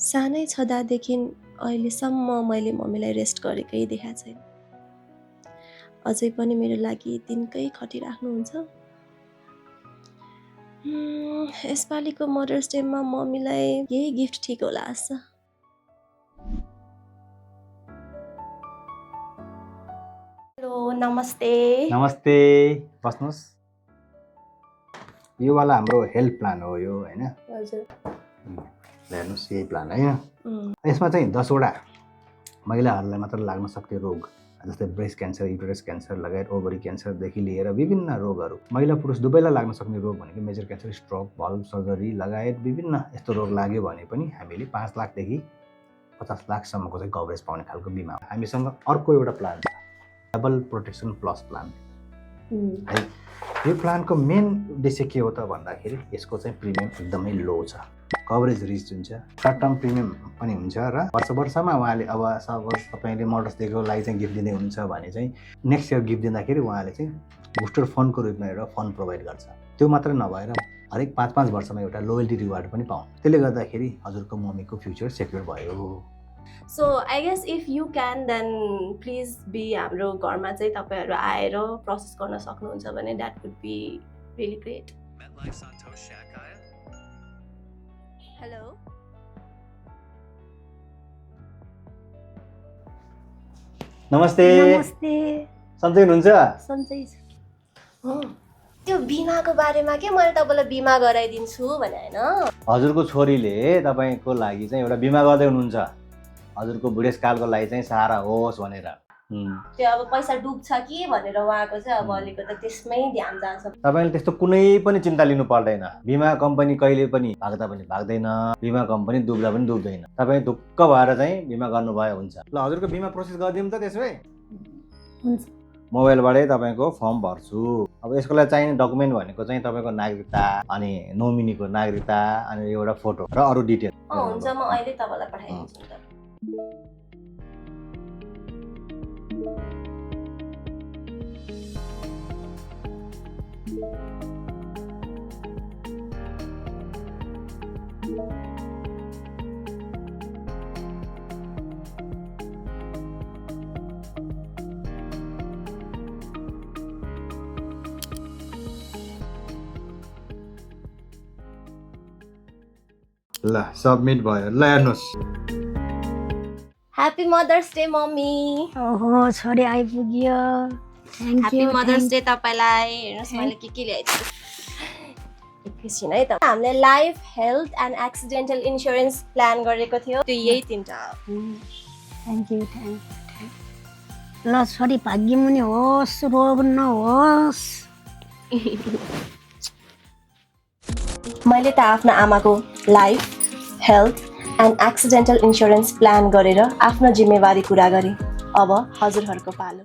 सानै छँदादेखि अहिलेसम्म मैले मम्मीलाई रेस्ट गरेकै देखाएको छैन। अझै पनि मेरो लागि दिनकै खटिराख्नुहुन्छ। यसपालिको मदर्स डेमा मम्मीलाई यही गिफ्ट ठिक होला जस्तो छ। हेलो, नमस्ते। नमस्ते, बस्नुहोस्। यो वाला हाम्रो हेल्थ प्लान हो यो हैन। हजुर। हेर्नुहोस् यही प्लान है। यसमा चाहिँ 10 वटा महिलाहरूलाई मात्र लाग्न सक्ने रोग जस्तै ब्रेस्ट क्यान्सर, युटेरस क्यान्सर लगायत ओभरी क्यान्सरदेखि लिएर विभिन्न रोगहरू महिला पुरुष दुवैलाई लाग्न सक्ने रोग भनेको major cancer, stroke, valve surgery लगायत विभिन्न यस्तो रोग लाग्यो भने पनि हामीले 5 लाखदेखि 50 लाखसम्मको चाहिँ कभरेज पाउने खालको बिमा। हामीसँग अर्को एउटा प्लान छ, डबल प्रोटेक्सन प्लस प्लान है। यो प्लानको मेन उद्देश्य के हो त भन्दाखेरि यसको चाहिँ प्रिमियम एकदमै लो छ, कभरेज रिच हुन्छ, सर्ट टर्म प्रिमियम पनि हुन्छ र वर्षमा उहाँले अब सपोज तपाईँले मदर्स डेको लागि चाहिँ गिफ्ट दिँदै हुनुहुन्छ भने चाहिँ नेक्स्ट इयर गिफ्ट दिँदाखेरि उहाँले चाहिँ बुस्टर फन्डको रूपमा एउटा फन्ड प्रोभाइड गर्छ। त्यो मात्रै नभएर हरेक 5-5 वर्षमा एउटा लोयल्टी रिवार्ड पनि पाउँछ। त्यसले गर्दाखेरि हजुरको मम्मीको फ्युचर सेक्योर भयो। So I guess if you can then please be हाम्रो घरमा चाहिँ तपाईँहरू आएर प्रोसेस गर्न सक्नुहुन्छ भने that would be really great. Hello, नमस्ते। नमस्ते। सन्चै हुनुहुन्छ? सन्चै छु। त्यो बिमाको बारेमा के मैले तपाईँलाई बिमा गराइदिन्छु भने होइन। हजुरको छोरीले तपाईँको लागि चाहिँ एउटा बिमा गर्दै हुनुहुन्छ, हजुरको बुढेसकालको लागि चाहिँ सहारा होस् भनेर। त्यो अब पैसा डुब्छ कि भनेर उहाँको चाहिँ अब अलिकति त्यसमै ध्यान जान्छ। तपाईँले त्यस्तो कुनै पनि चिन्ता लिनु पर्दैन। बिमा कम्पनी कहिले पनि भाग्दा पनि भाग्दैन, बिमा कम्पनी डुब्दा पनि डुब्दैन। तपाईँ ढुक्क भएर चाहिँ बिमा गर्नुभयो हुन्छ। ल हजुरको बिमा प्रोसेस गरिदिउँ त त्यसो भए? हुन्छ। मोबाइलबाटै तपाईँको फर्म भर्छु। अब यसको लागि चाहिने डकुमेन्ट भनेको चाहिँ तपाईँको नागरिकता, अनि नोमिनीको नागरिकता, अनि एउटा फोटो र अरू डिटेल। हुन्छ, म अहिले तपाईँलाई पठाइदिन्छु नि त। ल सबमिट भयो। ल हेर्नुहोस्। Happy mother's day mummy. ओहो छोरी आइपुग्यो। ह्यापी मदर्स डे तपाईँलाई। हेर्नुहोस् मैले के ल्याएको छु एकैछिन है त। हामीले life, health and accidental insurance plan गरेको थियो, त्यो यही 3टा। Thank you. ल छोरी भाग्यमुनि होस्, रोग नहोस्। मैले त आफ्नो आमाको life, health and accidental insurance plan गरेर आफ्नो जिम्मेवारी पुरा गरेँ। अब हजुरहरूको पालो।